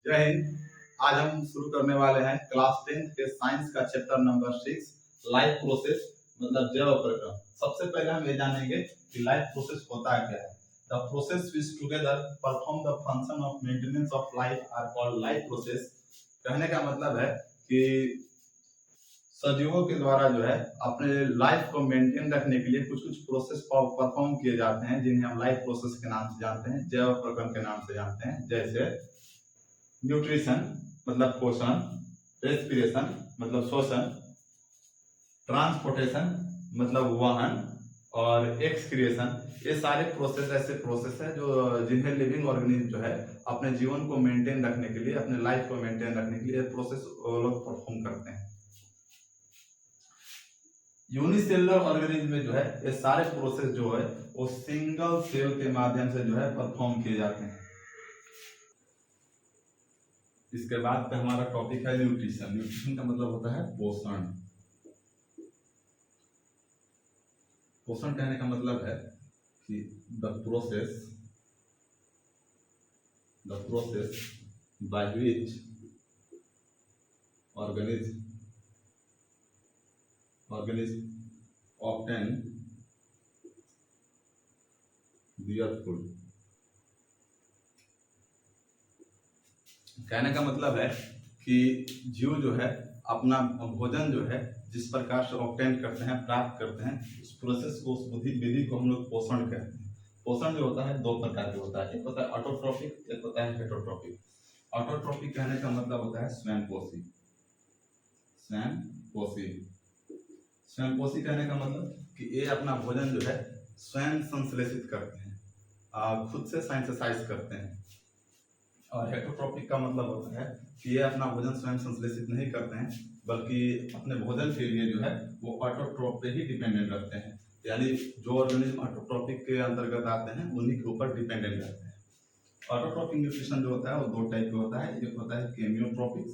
जय हिंद। आज हम शुरू करने वाले हैं क्लास 10 के साइंस का चैप्टर नंबर 6 लाइफ प्रोसेस मतलब जैव प्रक्रम। सबसे पहले हम ये जानेंगे कि लाइफ प्रोसेस होता है क्या है। The process which together perform the function of maintenance of life are called life process. कहने का मतलब है कि सजीवों के द्वारा जो है अपने लाइफ को मेंटेन रखने के लिए कुछ कुछ प्रोसेस परफॉर्म किए जाते हैं, जिन्हें हम लाइफ प्रोसेस के नाम से जानते हैं, जैव प्रक्रम के नाम से जानते हैं। जैसे न्यूट्रिशन मतलब पोषण, रेस्पिरेशन मतलब श्वसन, ट्रांसपोर्टेशन मतलब वहन और एक्सक्रिएशन। ये सारे प्रोसेस ऐसे प्रोसेस है जो जिन्हें लिविंग ऑर्गेनिज्म जो है अपने जीवन को मेंटेन रखने के लिए, अपने लाइफ को मेंटेन रखने के लिए प्रोसेस लोग परफॉर्म करते हैं। यूनिसेलुलर ऑर्गेनिज्म में जो है ये सारे प्रोसेस जो है वो सिंगल सेल के माध्यम से जो है परफॉर्म किए जाते हैं। इसके बाद पे हमारा टॉपिक है न्यूट्रिशन। न्यूट्रिशन का मतलब होता है पोषण। पोषण कहने का मतलब है कि the process by which organism obtain their food। कहने का मतलब है कि जीव जो है अपना भोजन जो है जिस प्रकार से ऑब्टेन करते हैं, प्राप्त करते हैं, उस प्रोसेस को, उस विधि को हम लोग पोषण कहते हैं। पोषण जो होता है दो प्रकार के होता है, एक होता है ऑटोट्रॉपिक, एक होता है हेटरोट्रॉपिक। ऑटोट्रॉपिक कहने का मतलब होता है स्वयंपोषी। स्वयंपोषी कहने का मतलब कि ये अपना भोजन जो है स्वयं संश्लेषित करते हैं, खुद से सिंथेसाइज करते हैं। और हेटरोट्रॉपिक का मतलब होता है कि ये अपना भोजन स्वयं संश्लेषित नहीं करते हैं, बल्कि अपने भोजन के लिए जो है वो ऑटोट्रॉप पे ही डिपेंडेंट रहते हैं। यानी जो ऑर्गेनिज्म ऑटोट्रॉपिक के अंतर्गत आते हैं उन्हीं के ऊपर डिपेंडेंट रहते हैं। ऑटोट्रॉपिक न्यूट्रिशन जो होता है वो दो टाइप का होता है, एक होता है केमियोट्रॉपिक्स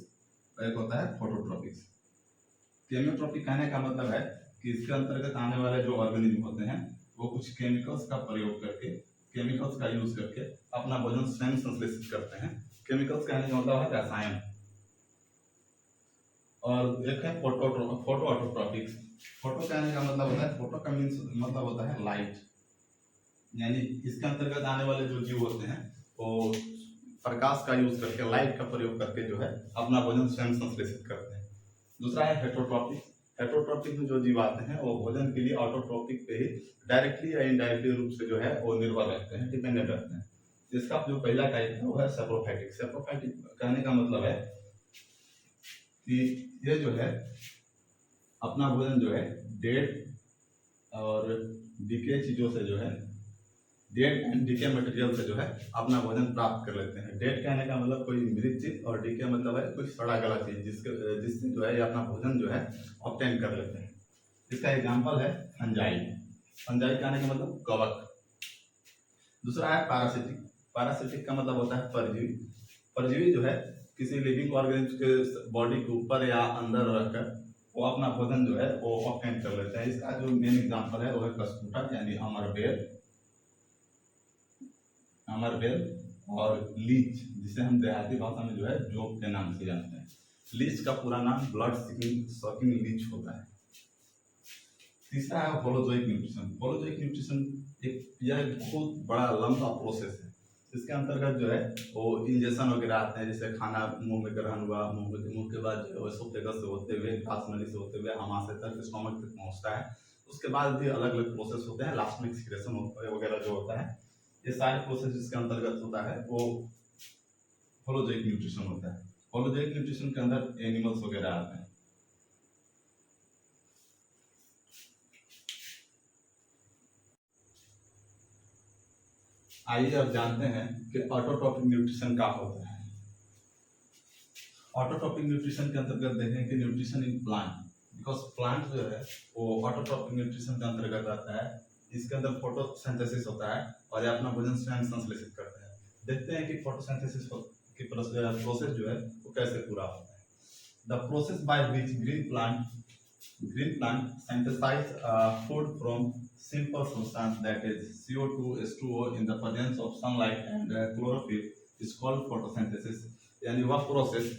और एक होता है फोटोट्रॉपिक्स। केमियोट्रॉपिक कहने का मतलब है कि इसके अंतर्गत आने वाले जो ऑर्गेनिज्म होते हैं वो कुछ केमिकल्स का प्रयोग करके, केमिकल्स का यूज करके अपना भोजन स्वयं संश्लेषित करते हैं। केमिकल्स कहने का मतलब है रसायन। और एक है फोटो ऑटोट्रॉपिक्स। फोटो कहने का मतलब होता है, फोटो का मीन्स मतलब होता है लाइट। यानी इसके अंतर्गत आने वाले जो जीव होते हैं वो प्रकाश का यूज करके, लाइट का प्रयोग करके जो है अपना भोजन स्वयं संश्लेषित करते हैं। दूसरा है हेटरोट्रॉपिक। हेटरोट्रॉपिक में जो जीव आते हैं वो भोजन के लिए ऑटोट्रॉपिक पे ही डायरेक्टली या इनडायरेक्टली रूप से जो है वो निर्भर रहते हैं, डिपेंडेंट रहते हैं। जिसका जो पहला टाइप है वो है सैप्रोफाइटिक। सैप्रोफाइटिक कहने का मतलब है कि ये जो है अपना भोजन जो है डेड और डीके चीजों से जो है, डेड एंड डीके मटेरियल से जो है अपना भोजन प्राप्त कर लेते हैं। डेड कहने का मतलब कोई मृत चीज और डीके मतलब है कोई सड़ा गला चीज जिससे जो है ये अपना भोजन जो है ऑब्टेन कर लेते हैं। इसका एग्जांपल है फंजाई। फंजाई कहने का मतलब कवक। दूसरा है पैरासिटिक। पैरासिटिक का मतलब होता है परजीवी। परजीवी जो है किसी लिविंग ऑर्गेनिज्म के बॉडी के ऊपर या अंदर रखकर वो अपना भोजन जो है वो ऑब्टेन कर लेते हैं। इसका जो मेन एग्जांपल है वो है कस्कुटा यानी अमरबेल और लीच, जिसे हम देहाती भाषा में जो है जोक के नाम से जानते हैं। लीच का पूरा नाम ब्लड सकिंग लीच होता है। तीसरा है होलोजोइक न्यूट्रिशन। होलोजोइक न्यूट्रिशन यह बहुत बड़ा लंबा प्रोसेस है। इसके अंतर्गत जो है वो इंजेक्शन वगैरह आते हैं, जैसे खाना मुंह में ग्रहण हुआ, मुंह के बाद जो है एसोफेगस से होते हुए, ग्रास नली से होते हुए आमाशय तक, स्टोमक तक पहुंचता है। उसके बाद भी अलग अलग प्रोसेस होते हैं, लास्ट में एक्सक्रीशन वगैरह जो होता है। ये सारे प्रोसेस जिसके अंतर्गत होता है वो होलोजोइक न्यूट्रिशन होता है। होलोजोइक न्यूट्रिशन के अंदर एनिमल्स वगैरह आते हैं। आइए अब जानते हैं कि ऑटोट्रॉपिक न्यूट्रिशन क्या होता है। ऑटोट्रॉपिक न्यूट्रिशन के अंतर्गत देखें कि nutrition in plant, because plant जो है वो ऑटोट्रॉपिक न्यूट्रिशन के अंतर्गत आता है। इसके अंदर फोटोसिंथेसिस होता है और ये अपना भोजन स्वयं संश्लेषित करते हैं। देखते हैं कि फोटोसिंथेसिस की प्रोसेस जो है वो कैसे पूरा होता है। The process by which green plant synthesize food from simple substance, that is CO2, H2O, in the presence of sunlight and chlorophyll is called photosynthesis. यानी वह प्रोसेस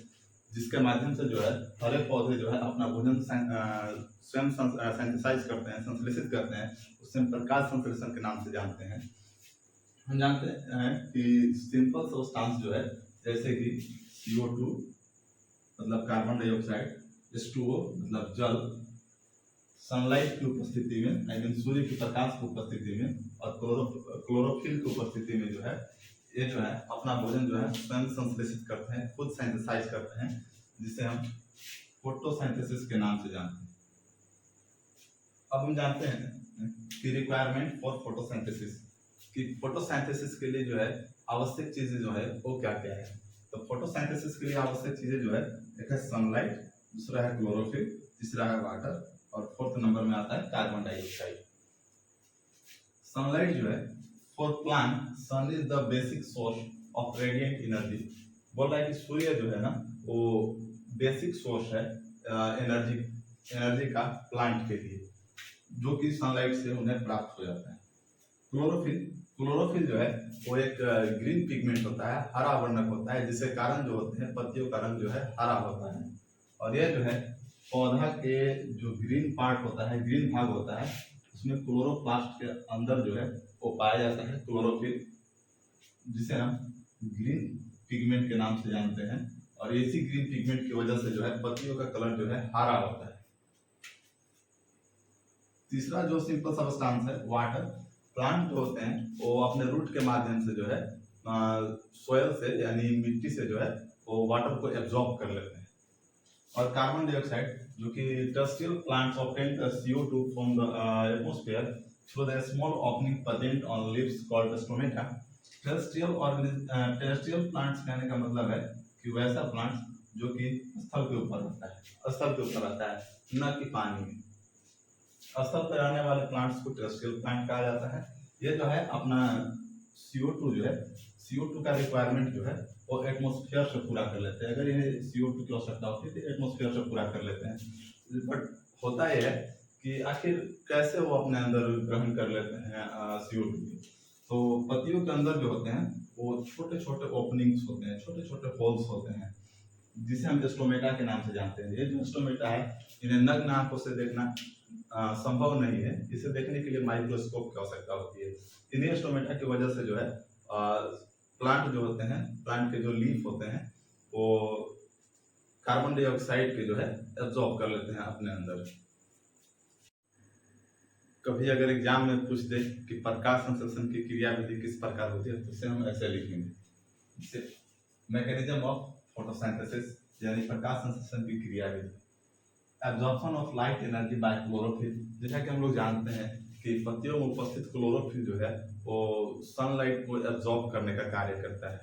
जिसके माध्यम से जो है हर एक पौधे जो है अपना भोजन स्वयं सिंथेसाइज करते हैं, संश्लेषित करते हैं, उसे प्रकाश संश्लेषण के नाम से जानते हैं। हम जानते हैं कि सिंपल सब्सटेंस जो है जैसे कि CO2 मतलब कार्बन डाइऑक्साइड, H2O मतलब जल, सनलाइट की उपस्थिति में आई मीन सूर्य के प्रकाश की उपस्थिति में और क्लोरोफिल की उपस्थिति में जो है ये जो है अपना भोजन जो है स्वयं संश्लेषित करते हैं, खुद सिंथेसाइज करते हैं, जिसे हम फोटोसिंथेसिस के नाम से जानते हैं। अब हम जानते हैं कि रिक्वायरमेंट फॉर फोटोसिंथेसिस, कि फोटोसिंथेसिस के लिए जो है आवश्यक चीजें जो है वो क्या क्या है। तो फोटोसिंथेसिस के लिए आवश्यक चीजें जो है एक है सनलाइट, दूसरा है क्लोरोफिल, तीसरा है वाटर और फोर्थ नंबर में आता है कार्बन डाइऑक्साइड। सनलाइट जो है for plant sun is the basic source of radiant energy. बोल रहा है कि सूर्य जो है ना वो बेसिक सोर्स है एनर्जी का प्लांट के लिए, जो कि सनलाइट से उन्हें प्राप्त हो जाता है। क्लोरोफिल जो है वो एक ग्रीन पिगमेंट होता है, हरा वर्णक होता है, जिसके कारण जो होते हैं पत्तियों का रंग जो है हरा होता है। और यह जो है पौधा के जो ग्रीन पार्ट होता है, ग्रीन भाग होता है, उसमें क्लोरोप्लास्ट के अंदर जो है वो पाया जाता है क्लोरोफिल, जिसे हम ग्रीन पिगमेंट के नाम से जानते हैं। और इसी ग्रीन पिगमेंट की वजह से जो है पत्तियों का कलर जो है हरा होता है। तीसरा जो सिंपल सब्सटेंस है वाटर। प्लांट जो होते हैं वो अपने रूट के माध्यम से जो है सोयल से यानी मिट्टी से जो है वो वाटर को एब्जॉर्ब कर लेते हैं। और कार्बन डाइऑक्साइड जो कि terrestrial plants obtain CO2 from the atmosphere through the small opening present on leaves called stomata. Terrestrial plants कहने का मतलब है कि वैसा प्लांट जो कि स्थल के ऊपर रहता है, न कि पानी में। स्थल पर रहने वाले प्लांट्स को टेरेस्ट्रियल प्लांट कहा जाता है। ये जो है अपना CO2 जो है CO2 का रिक्वायरमेंट जो है वो एटमॉस्फेयर से पूरा कर लेते हैं। अगर ये CO2 की आवश्यकता होती है तो एटमॉस्फेयर से पूरा कर लेते हैं। बट होता यह है कि आखिर कैसे वो अपने अंदर ग्रहण कर लेते हैं CO2। तो पत्तियों के अंदर जो होते हैं वो छोटे छोटे ओपनिंग्स होते हैं, छोटे छोटे होल्स होते हैं, जिसे हम स्टोमेटा के नाम से जानते हैं। ये जो स्टोमेटा है इन्हें नग्न आंखों से देखना संभव नहीं है, इसे देखने के लिए माइक्रोस्कोप की आवश्यकता होती है। इन्हीं स्टोमेटा की वजह से जो है प्लांट जो होते हैं, प्लांट के जो लीफ होते हैं वो कार्बन डाइऑक्साइड के जो है एब्जॉर्ब कर लेते हैं अपने अंदर। कभी अगर एग्जाम में पूछ दे कि प्रकाश संश्लेषण की क्रिया विधि किस प्रकार होती है तो इसे हम ऐसे लिखेंगे, मैकेनिज्म ऑफ फोटोसिंथेसिस यानी प्रकाश संश्लेषण की क्रिया विधि। Absorption of light energy by chlorophyll, जैसा कि हम लोग जानते हैं कि पत्तियों में उपस्थित क्लोरोफिल जो है वो सनलाइट को एब्जॉर्ब करने का कार्य करता है।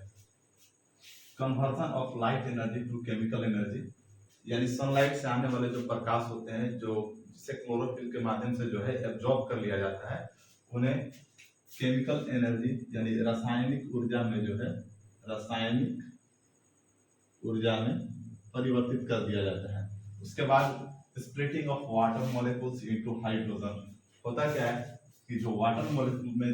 Conversion of light energy to chemical energy, यानी सनलाइट से आने वाले जो प्रकाश होते हैं जो जिसे क्लोरोफिल के माध्यम से जो है एब्जॉर्ब कर लिया जाता है, उन्हें केमिकल एनर्जी यानी रासायनिक ऊर्जा में जो है परिवर्तित कर दिया जाता है। उसके बाद splitting of water molecules into hydrogen. होता क्या है कि जो वाटर मॉलिक्यूल में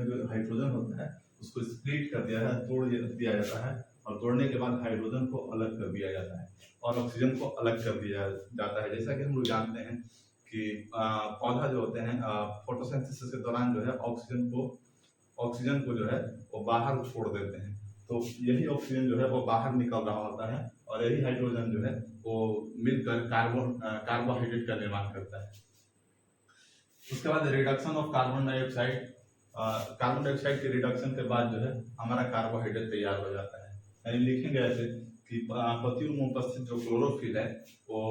जो हाइड्रोजन होता है उसको स्प्लिट कर दिया है, तोड़ दिया जाता है, और तोड़ने के बाद हाइड्रोजन को अलग कर दिया जाता है और ऑक्सीजन को अलग कर दिया जाता है। जैसा कि हम लोग जानते हैं कि पौधा जो होते हैं फोटोसिंथेसिस के दौरान जो है ऑक्सीजन को जो है वो बाहर छोड़ देते हैं। तो यही ऑक्सीजन जो है वो बाहर निकल रहा होता है और यही हाइड्रोजन जो है वो मिलकर कार्बोहाइड्रेट का निर्माण करता है। उसके बाद रिडक्शन ऑफ कार्बन डाइऑक्साइड के रिडक्शन के बाद जो है हमारा कार्बोहाइड्रेट तैयार हो जाता है। यानी लिखेंगे ऐसे कि पत्तियों में उपस्थित जो क्लोरोफिल है वो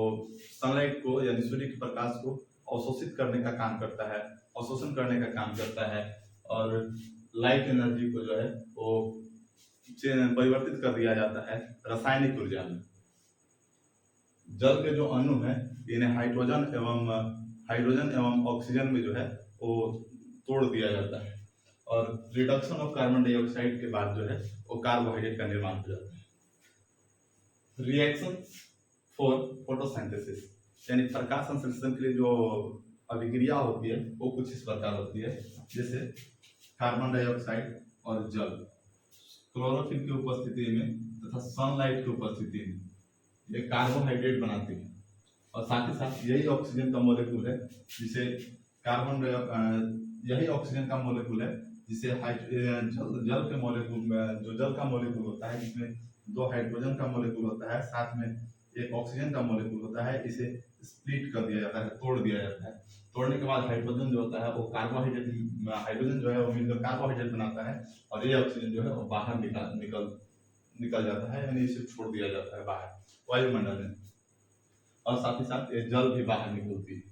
सनलाइट को यानी सूर्य के प्रकाश को अवशोषित करने का काम करता है, अवशोषण करने का काम करता है, और लाइट एनर्जी को जो है वो परिवर्तित कर दिया जाता है रासायनिक ऊर्जा में। जल के जो अणु है इन्हें हाइड्रोजन एवं ऑक्सीजन में जो है वो तोड़ दिया जाता है, और रिडक्शन ऑफ कार्बन डाइऑक्साइड के बाद जो है वो कार्बोहाइड्रेट का निर्माण हो जाता है। रिएक्शन फॉर फोटोसिंथेसिस यानी प्रकाश संश्लेषण के लिए जो अभिक्रिया होती है वो कुछ इस प्रकार होती है, जैसे कार्बन डाइऑक्साइड और जल। क्लोरोफिल की उपस्थिति में तथा सनलाइट की उपस्थिति में ये कार्बोहाइड्रेट बनाती है। और साथ ही साथ यही ऑक्सीजन का मॉलिक्यूल है जिसे यही ऑक्सीजन का मॉलिक्यूल है जिसे जल के मॉलिक्यूल में, जो जल का मॉलिक्यूल होता है जिसमें 2 हाइड्रोजन का मॉलिक्यूल होता है, साथ में एक ऑक्सीजन का मॉलिक्यूल होता है, इसे स्प्लिट कर दिया जाता है, तोड़ दिया जाता है। तोड़ने के बाद हाइड्रोजन जो होता है वो हाइड्रोजन जो है वो मिलकर कार्बोहाइड्रेट बनाता है और ये ऑक्सीजन जो है वो बाहर निकल जाता है, यानी इसे छोड़ दिया जाता है बाहर वायुमंडल में। और साथ ही साथ ये जल भी बाहर निकलती है।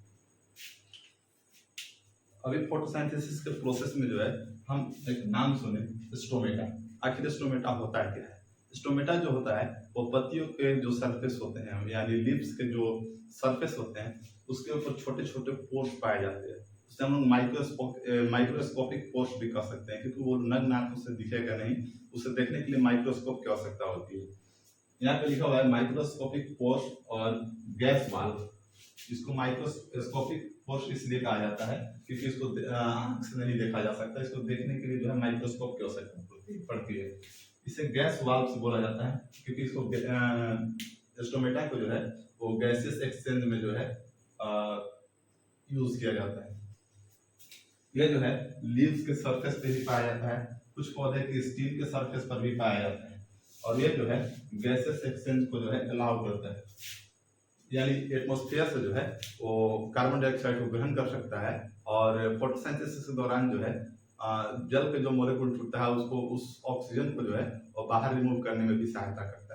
अभी फोटोसिंथेसिस के प्रोसेस में जो है हम एक नाम सुने, स्टोमेटा। आखिर स्टोमेटा होता है क्या है? स्टोमेटा जो होता है वो पत्तियों के जो सरफेस होते हैं, यानी लीव्स के जो सरफेस होते हैं, उसके ऊपर छोटे छोटे पोर्स पाए जाते हैं। उसे हम लोग माइक्रोस्कोपिक पोर्स भी कह सकते हैं, क्योंकि वो नग्न आंखों से दिखेगा नहीं, उसे देखने के लिए माइक्रोस्कोप की आवश्यकता होती है। यहाँ पे लिखा हुआ है माइक्रोस्कोपिक पोर्स और गैस वाल्व। इसको माइक्रोस्कोपिक पोर्स इसलिए कहा जाता है क्योंकि इसको आंख से नहीं देखा जा सकता, इसको देखने के लिए जो है माइक्रोस्कोप की आवश्यकता पड़ती है। इसे गैस वाल्व से बोला जाता है क्योंकि इसको स्टोमेटा को जो है वो गैसेस एक्सचेंज में जो है यूज किया जाता है। यह जो है लीव्स के सरफेस पे भी पाया जाता है, कुछ पौधे की स्टील के सरफेस पर भी पाया जाता है, और ये जो है गैसेस एक्सचेंज को जो है अलाउ करता है, यानी एटमॉस्फेयर से जो है वो कार्बन डाइऑक्साइड को ग्रहण कर सकता है और फोटोसिंथेसिस के दौरान जो है जल के जो मॉलिक्यूल छूटता है उसको, उस ऑक्सीजन को जो है वो बाहर रिमूव करने में भी सहायता करता है।